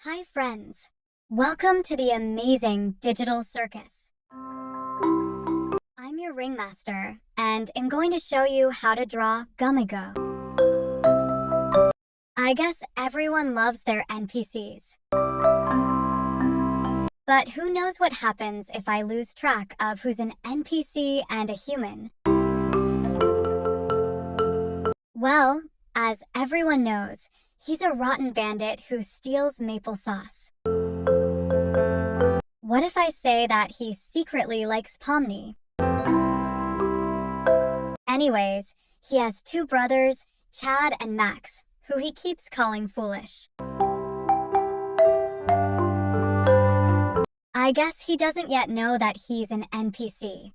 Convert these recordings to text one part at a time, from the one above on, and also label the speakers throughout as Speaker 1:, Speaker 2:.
Speaker 1: Hi friends! Welcome to the Amazing Digital Circus. I'm your ringmaster, and I'm going to show you how to draw Gummigoo. I guess everyone loves their NPCs. But who knows what happens if I lose track of who's an NPC and a human? Well, as everyone knows, he's a rotten bandit who steals maple sauce. What if I say that he secretly likes pomni? Anyways, he has two brothers, Chad and Max, who he keeps calling foolish. I guess he doesn't yet know that he's an NPC.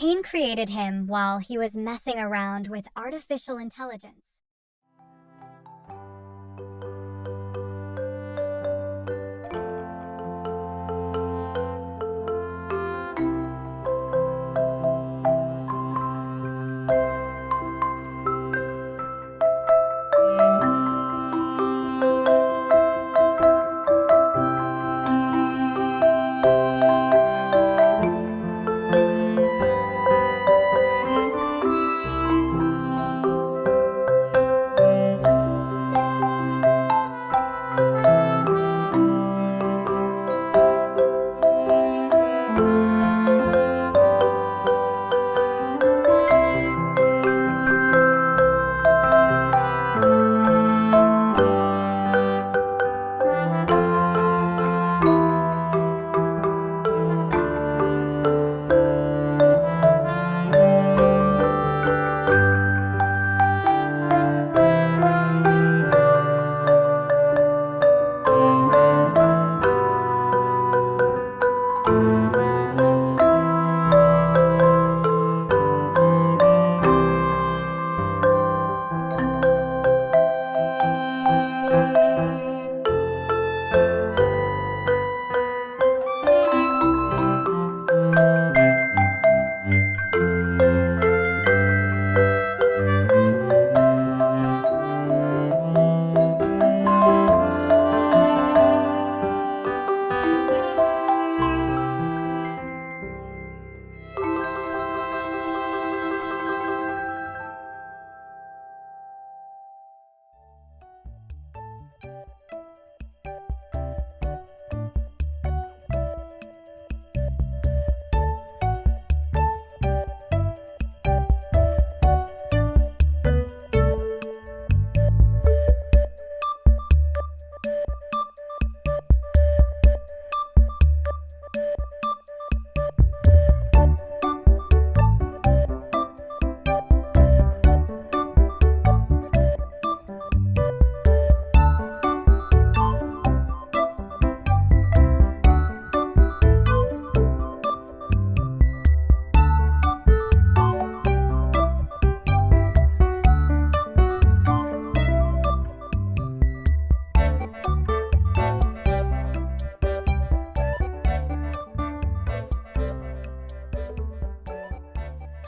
Speaker 1: Cain created him while he was messing around with artificial intelligence.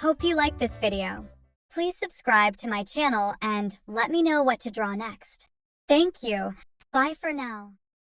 Speaker 1: Hope you liked this video. Please subscribe to my channel and let me know what to draw next. Thank you. Bye for now.